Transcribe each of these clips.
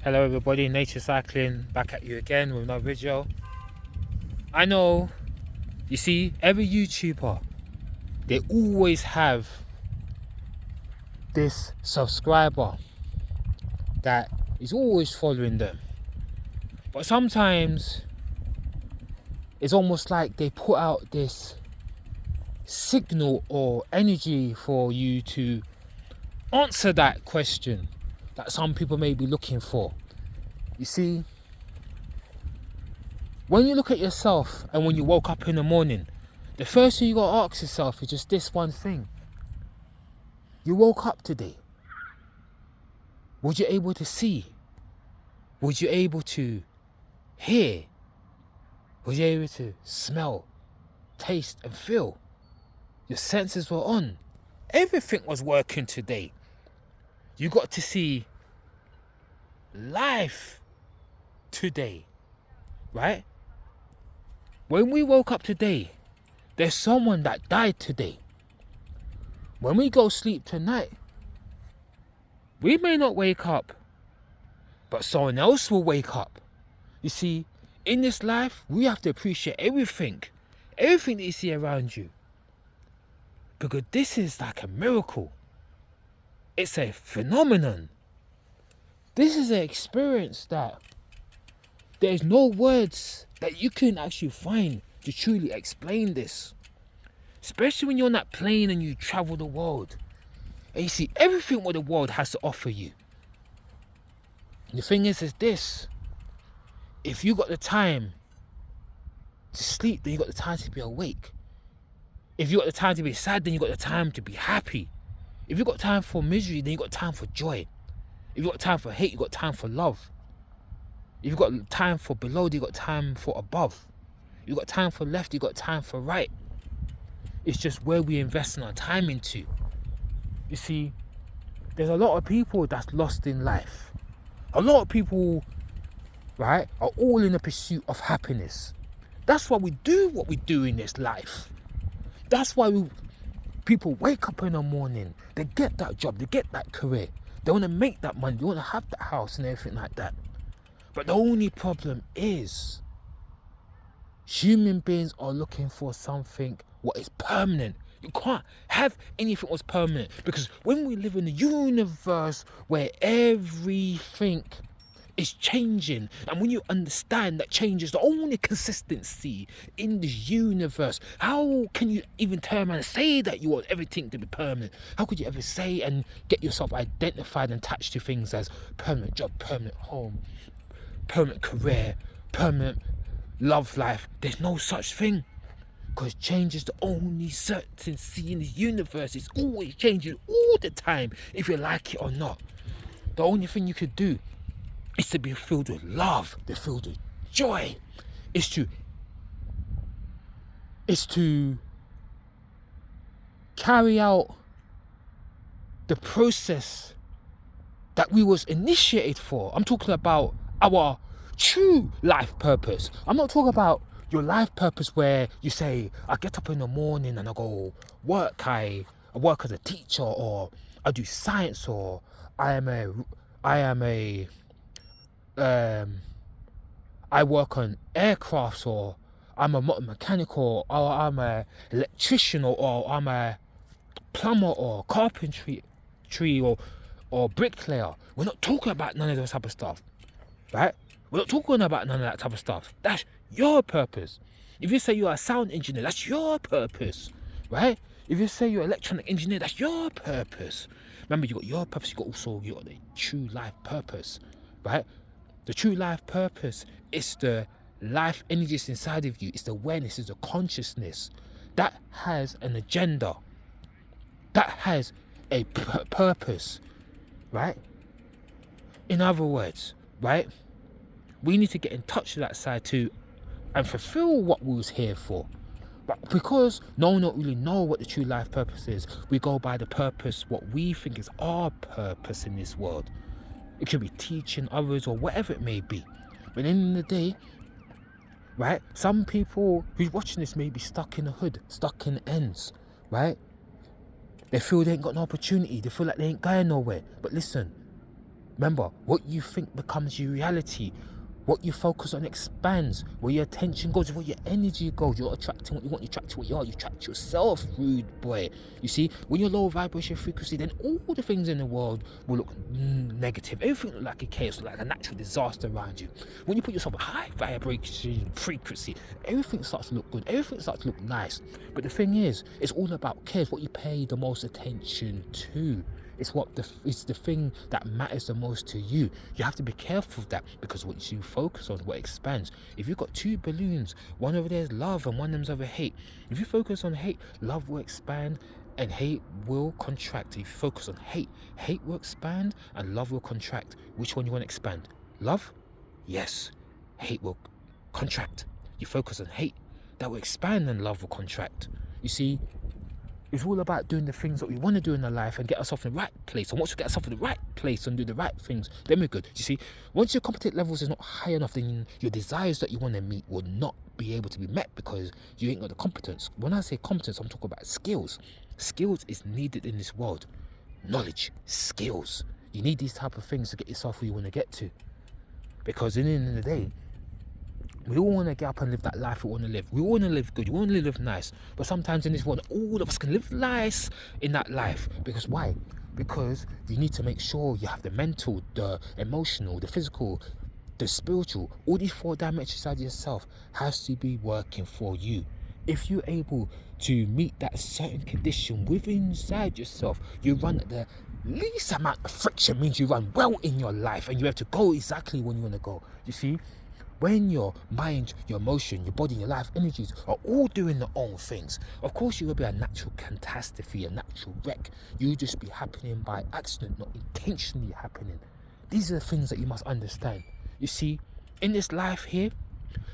Hello everybody, Nature Cycling back at you again with another video. I know, you see, every YouTuber, they always have this subscriber that is always following them. But sometimes, it's almost like they put out this signal or energy for you to answer that question that some people may be looking for. You see, when you look at yourself and when you woke up in the morning, the first thing you gotta ask yourself is just this one thing. You woke up today. Was you able to see? Was you able to hear? Was you able to smell, taste and feel? Your senses were on. Everything was working today. You got to see life today, right? When we woke up today, there's someone that died today. When we go sleep tonight, we may not wake up, but someone else will wake up. You see, in this life, we have to appreciate everything that you see around you. Because this is like a miracle. It's a phenomenon. This is an experience that there's no words that you can actually find to truly explain this. Especially when you're on that plane and you travel the world and you see everything what the world has to offer you. And the thing is this: if you got the time to sleep, then you got the time to be awake. If you got the time to be sad, then you got the time to be happy. If you got time for misery, then you got time for joy. If you got time for hate, you got time for love. If you got time for below, you got time for above. You got time for left, you got time for right. It's just where we invest in our time into. You see, there's a lot of people that's lost in life. A lot of people, right, are all in the pursuit of happiness. That's why we do what we do in this life. That's why people wake up in the morning, they get that job, they get that career. They want to make that money, they want to have that house and everything like that. But the only problem is, human beings are looking for something what is permanent. You can't have anything what's permanent, because when we live in a universe where everything is changing, and when you understand that change is the only consistency in the universe, how can you even turn around and say that you want everything to be permanent? How could you ever say and get yourself identified and attached to things as permanent job, permanent home, permanent career, permanent love life? There's no such thing, because change is the only certainty in the universe. It's always changing all the time, if you like it or not. The only thing you could do is to be filled with love, to be filled with joy. Is to carry out the process that we was initiated for. I'm talking about our true life purpose. I'm not talking about your life purpose where you say, I get up in the morning and I go work. I work as a teacher, or I do science, or I work on aircrafts, or I'm a mechanical, or I'm a electrician, or I'm a plumber, or carpentry, or bricklayer. We're not talking about none of those type of stuff, right? We're not talking about none of that type of stuff. That's your purpose. If you say you're a sound engineer, that's your purpose, right? If you say you're an electronic engineer, that's your purpose. Remember, you got your purpose, you got the true life purpose, right? The true life purpose is the life energy that's inside of you. It's the awareness, it's the consciousness that has an agenda, that has a purpose, right? In other words, right, we need to get in touch with that side too and fulfill what we was here for. But because no one don't really know what the true life purpose is, we go by the purpose, what we think is our purpose in this world. It could be teaching others or whatever it may be. But at the end of the day, right, some people who's watching this may be stuck in the hood, stuck in the ends, right? They feel they ain't got no opportunity. They feel like they ain't going nowhere. But listen, Remember, what you think becomes your reality. What you focus on expands. Where your attention goes, where your energy goes. You're attracting what you want, you attract what you are. You attract yourself, rude boy. You see, when you're low vibration frequency, then all the things in the world will look negative. Everything look like a chaos, like a natural disaster around you. When you put yourself at high vibration frequency, everything starts to look good. Everything starts to look nice. But the thing is, it's all about care. It's what you pay the most attention to. It's the thing that matters the most to you. You have to be careful of that, because what you focus on, what expands. If you've got two balloons, one over there is love and one of them's over hate. If you focus on hate, love will expand and hate will contract. If you focus on hate, hate will expand and love will contract. Which one you want to expand? Love? Yes. Hate will contract. You focus on hate, that will expand and love will contract. You see, it's all about doing the things that we want to do in our life and get ourselves in the right place. And once we get ourselves in the right place and do the right things, then we're good. You see, once your competence levels is not high enough, then your desires that you want to meet will not be able to be met because you ain't got the competence. When I say competence, I'm talking about skills. Skills is needed in this world. Knowledge, skills. You need these type of things to get yourself where you want to get to. Because in the end of the day, we all want to get up and live that life we want to live. We all want to live good. We want to live nice. But sometimes in this world, all of us can live nice in that life. Because why? Because you need to make sure you have the mental, the emotional, the physical, the spiritual. All these 4 dimensions of yourself has to be working for you. If you're able to meet that certain condition within inside yourself, you run at the least amount of friction, means you run well in your life and you have to go exactly when you want to go. You see? When your mind, your emotion, your body, your life energies are all doing their own things, of course you will be a natural catastrophe, a natural wreck. You'll just be happening by accident, not intentionally happening. These are the things that you must understand. You see, in this life here,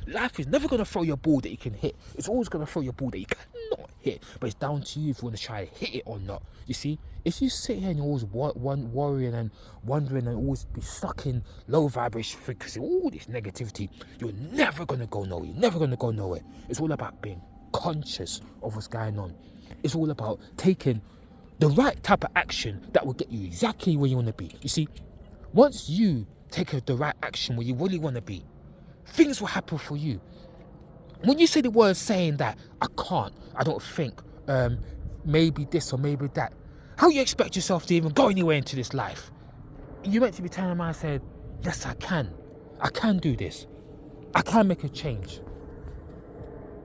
life is never going to throw you a ball that you can hit. It's always going to throw you a ball that you cannot hit. But it's down to you if you want to try to hit it or not. You see, if you sit here and you're always worrying and wondering and always be stuck in low vibration frequency, all this negativity, you're never going to go nowhere. You're never going to go nowhere. It's all about being conscious of what's going on. It's all about taking the right type of action that will get you exactly where you want to be. You see, once you take the right action where you really want to be, things will happen for you. When you say the word saying that, I can't, I don't think, maybe this or maybe that, how you expect yourself to even go anywhere into this life? You're meant to be telling me, I said, yes, I can do this. I can make a change.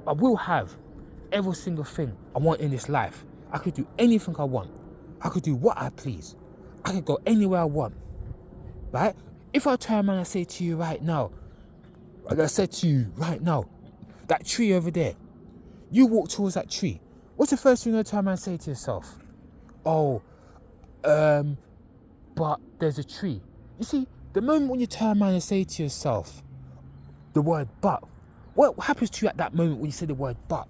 I will have every single thing I want in this life. I could do anything I want. I could do what I please. I could go anywhere I want. Right? If I turn around and say to you right now, like I said to you right now, that tree over there, you walk towards that tree. What's the first thing you're going to turn around and say to yourself? Oh, but there's a tree. You see, the moment when you turn around and say to yourself the word but, what happens to you at that moment when you say the word but?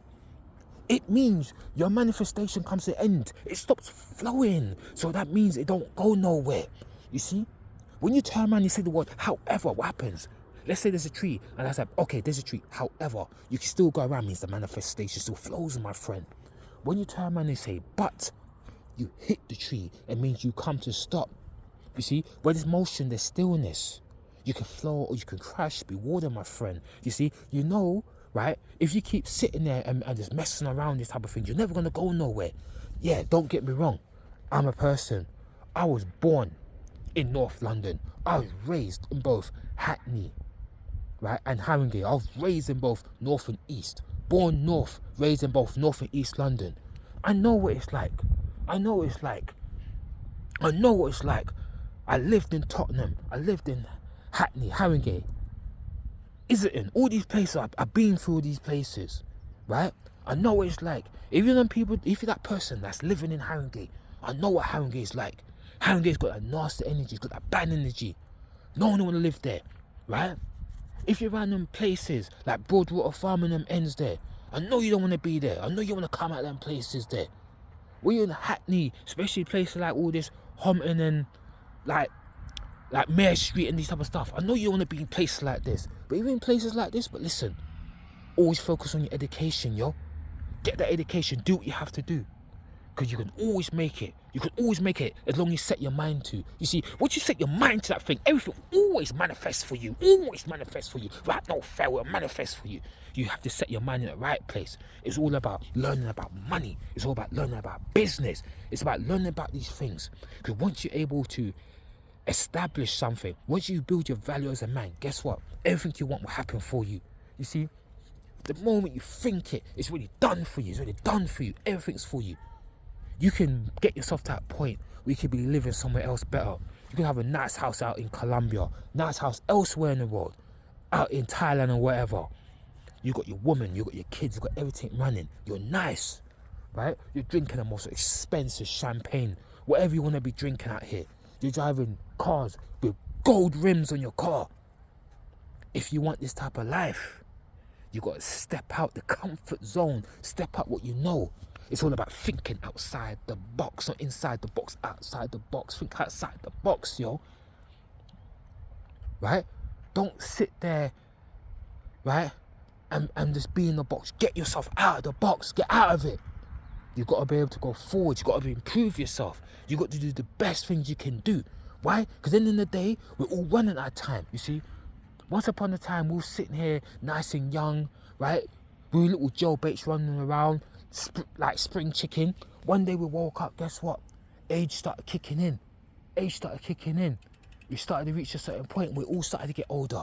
It means your manifestation comes to an end. It stops flowing. So that means it don't go nowhere. You see? When you turn around and you say the word however, what happens? Let's say there's a tree, and I said, okay, there's a tree. However, you can still go around, means the manifestation still flows, my friend. When you turn around and say, but, you hit the tree, it means you come to stop. You see, where there's motion, there's stillness. You can flow or you can crash, be water, my friend. You see, you know, right? If you keep sitting there and just messing around this type of thing, you're never going to go nowhere. Yeah, don't get me wrong. I'm a person. I was born in North London. I was raised in both Hackney, right, and Haringey. I was raised in both North and East. Born North, raised in both North and East London. I know what it's like. I know what it's like. I lived in Tottenham. I lived in Hackney, Haringey, Islington. All these places, I've been through all these places, right? I know what it's like. If you're that person that's living in Haringey, I know what Haringey is like. Haringey's got that nasty energy, it's got that bad energy. No one want to live there, right? If you're around them places like Broadwater Farm and them ends there, I know you don't want to be there. I know you want to come out them places there. When you're in Hackney, especially places like all this Hompton and like Mare Street and these type of stuff, I know you want to be in places like this. But even in places like this, but listen, always focus on your education, yo. Get that education, do what you have to do. Because you can always make it. You can always make it as long as you set your mind to. You see, once you set your mind to that thing, everything always manifests for you. Always manifests for you. Right? No fail, it manifests for you. You have to set your mind in the right place. It's all about learning about money. It's all about learning about business. It's about learning about these things. Because once you're able to establish something, once you build your value as a man, guess what? Everything you want will happen for you. You see, the moment you think it, it's already done for you. It's already done for you. Everything's for you. You can get yourself to that point where you could be living somewhere else better. You can have a nice house out in Colombia, nice house elsewhere in the world, out in Thailand or wherever. You got your woman, you got your kids, you got everything running. You're nice, right? You're drinking the most expensive champagne, whatever you want to be drinking out here. You're driving cars with gold rims on your car. If you want this type of life, you got to step out the comfort zone, step out what you know. It's all about thinking outside the box, not inside the box, outside the box. Think outside the box, yo. Right? Don't sit there, right, and just be in the box. Get yourself out of the box. Get out of it. You've got to be able to go forward. You've got to improve yourself. You've got to do the best things you can do. Why? Because at the end of the day, we're all running out of time, you see. Once upon a time, we were sitting here nice and young, right? We were little Joe Bates running around, like spring chicken. One day we woke up, guess what? Age started kicking in. Age started kicking in. We started to reach a certain point. We all started to get older.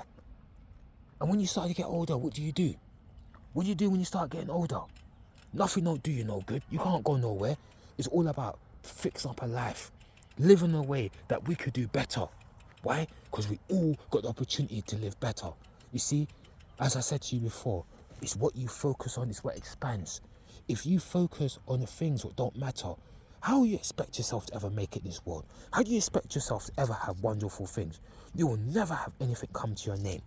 And when you start to get older, what do you do? What do you do when you start getting older? Nothing don't do you no good. You can't go nowhere. It's all about fixing up a life, living a way that we could do better. Why? Because we all got the opportunity to live better. You see, as I said to you before, it's what you focus on, it's what expands. If you focus on the things that don't matter, how do you expect yourself to ever make it in this world? How do you expect yourself to ever have wonderful things? You will never have anything come to your name.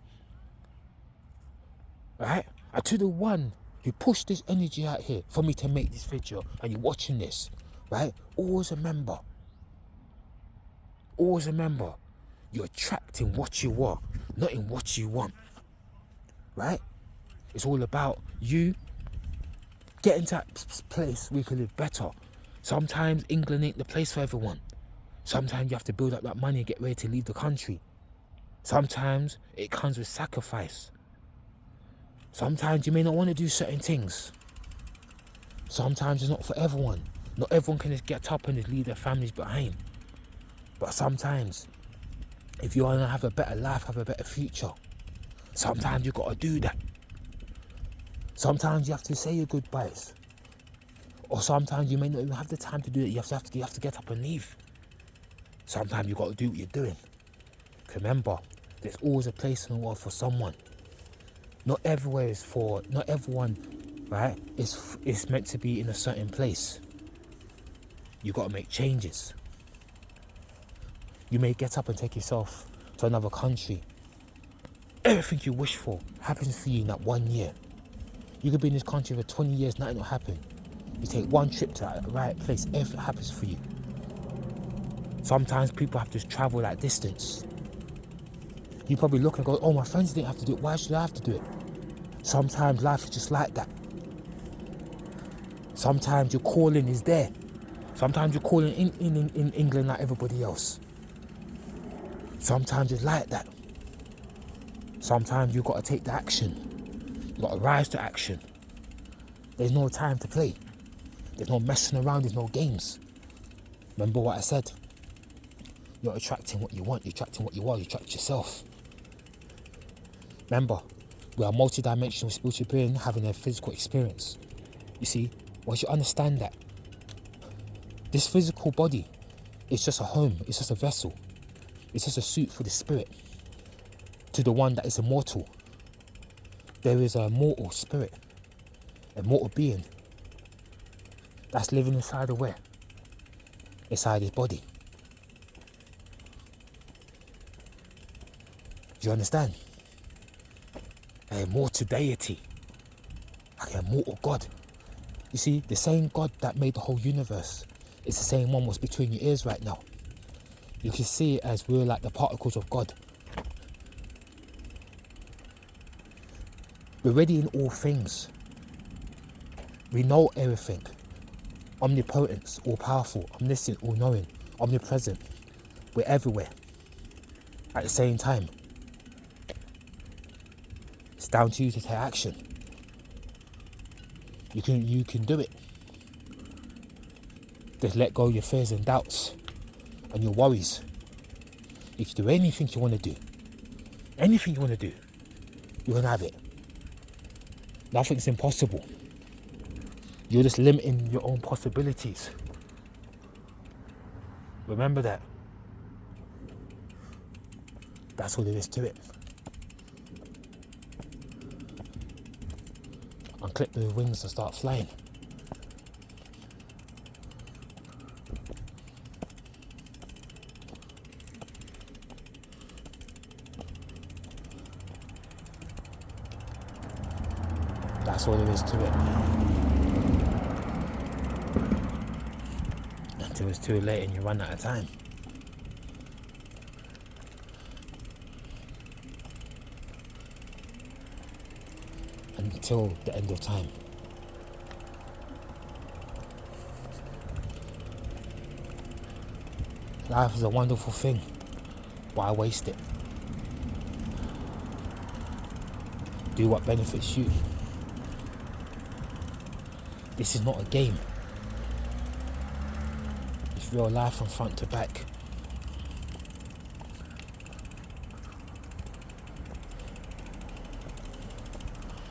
Right? And to the one who pushed this energy out here for me to make this video, and you're watching this, right? Always remember, you're attracting what you are, not in what you want. Right? It's all about you getting to that place where you can live better. Sometimes England ain't the place for everyone. Sometimes you have to build up that money and get ready to leave the country. Sometimes it comes with sacrifice. Sometimes you may not want to do certain things. Sometimes it's not for everyone. Not everyone can just get up and just leave their families behind. But sometimes, if you want to have a better life, have a better future, sometimes you got to do that. Sometimes you have to say your goodbyes. Or sometimes you may not even have the time to do it. You have to get up and leave. Sometimes you got to do what you're doing. Remember, there's always a place in the world for someone. Not everyone, right, is meant to be in a certain place. You got to make changes. You may get up and take yourself to another country. Everything you wish for happens for you in that 1 year. You could be in this country for 20 years, nothing will happen. You take one trip to that right place, everything happens for you. Sometimes people have to travel that distance. You probably look and go, oh, my friends didn't have to do it, why should I have to do it? Sometimes life is just like that. Sometimes your calling is there. Sometimes you're calling in England like everybody else. Sometimes it's like that. Sometimes you've got to take the action. You've got to rise to action. There's no time to play. There's no messing around, there's no games. Remember what I said? You're attracting what you want, you're attracting what you are, you attract yourself. Remember, we are multi-dimensional spiritual being having a physical experience. You see, once you understand that, this physical body is just a home, it's just a vessel. It's just a suit for the spirit. To the one that is immortal. There is a mortal spirit, a mortal being that's living inside of where? Inside his body. Do you understand? An immortal deity, like an immortal God. You see, the same God that made the whole universe is the same one what's between your ears right now. You can see it as we're like the particles of God. We're ready in all things. We know everything. omnipotence, all powerful, omniscient, all knowing, omnipresent. We're everywhere at the same time. It's down to you to take action. You can do it. Just let go of your fears and doubts and your worries. You can do anything you want to do. Anything you want to do, you can have it. Nothing's impossible. You're just limiting your own possibilities. Remember that. That's all there is to it. Unclip the wings and start flying. That's all there is to it. Until it's too late and you run out of time. Until the end of time. Life is a wonderful thing. Why waste it? Do what benefits you. This is not a game. It's real life from front to back.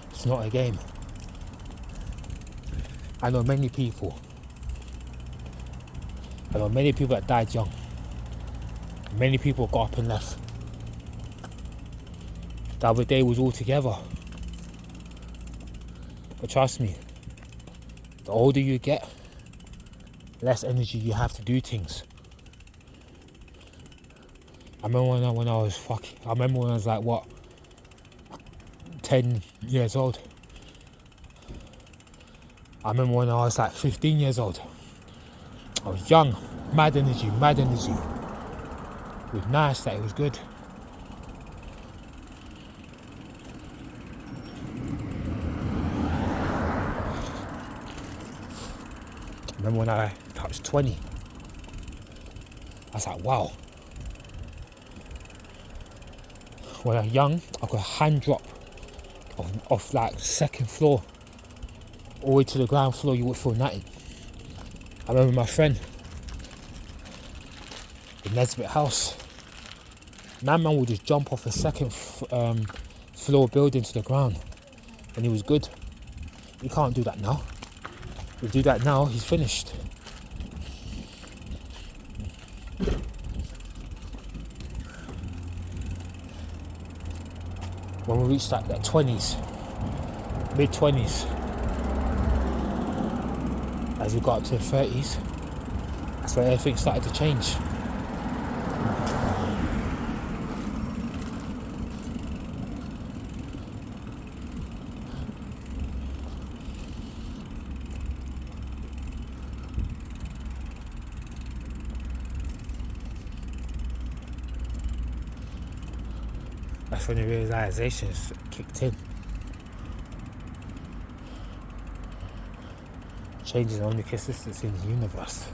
It's not a game. I know many people that died young. Many people got up and left. The other day was all together. But trust me, the older you get, less energy you have to do things. I remember when I was like, what, 10 years old. I remember when I was like 15 years old. I was young, mad energy. It was nice, that it was good. I remember when I touched 20. I was like, wow. When I was young, I could hand drop off like second floor all the way to the ground floor. You would feel nothing. I remember my friend, the Nesbitt house. That man would just jump off a second floor building to the ground, and he was good. He can't do that now. If he do that now, he's finished. When we reached that 20s, mid-20s, as we got up to the 30s, that's where everything started to change. That's when the realizations kicked in. Change is the only consistency in the universe.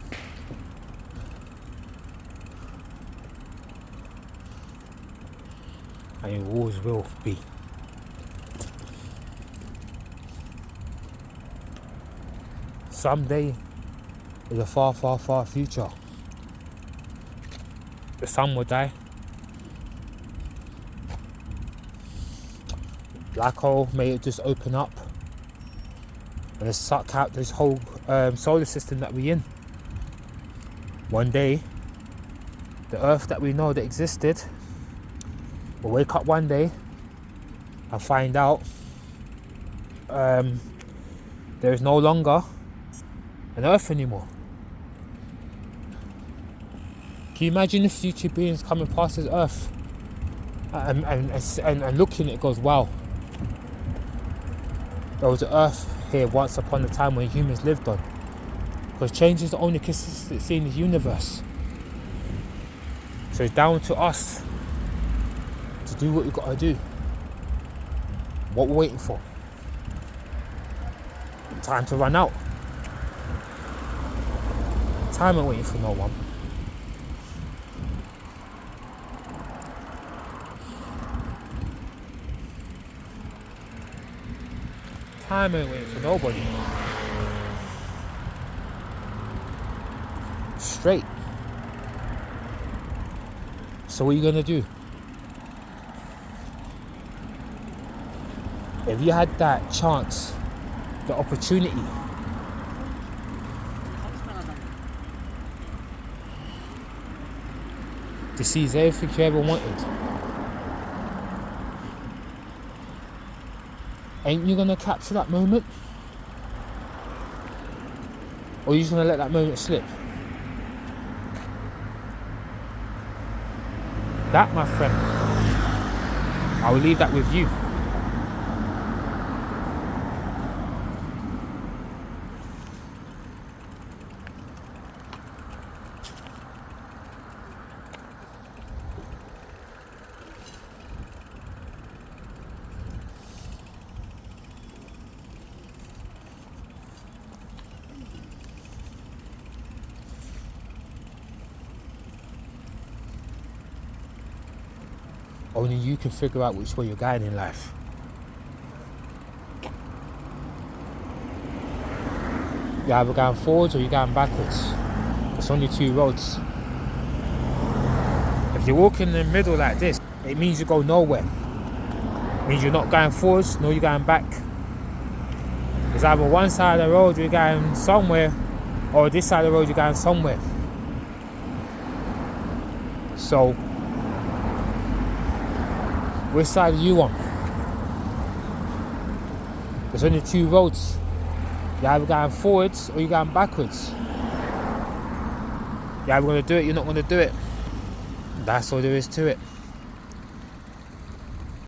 And it always will be. Someday, in the far, far, far future, the sun will die. Black hole may just open up and just suck out this whole solar system that we're in. One day, the Earth that we know that existed will wake up one day and find out there is no longer an Earth anymore. Can you imagine the future beings coming past this Earth and looking at it, goes, wow, there was an Earth here once upon a time when humans lived on. Because change is the only consistency in the universe. So it's down to us to do what we've got to do. What we're waiting for. Time to run out. Time ain't waiting for no one. Time ain't waiting for nobody. Straight. So what are you gonna do? If you had that chance, the opportunity to seize everything you ever wanted, ain't you gonna capture that moment? Or are you just gonna let that moment slip? That, my friend, I will leave that with you. Only you can figure out which way you're going in life. You're either going forwards or you're going backwards. There's only two roads. If you walk in the middle like this, it means you go nowhere. It means you're not going forwards, nor you're going back. It's either one side of the road you're going somewhere, or this side of the road you're going somewhere. So, which side are you on? There's only two roads. You're either going forwards or you're going backwards. You're either going to do it, you're not going to do it. That's all there is to it.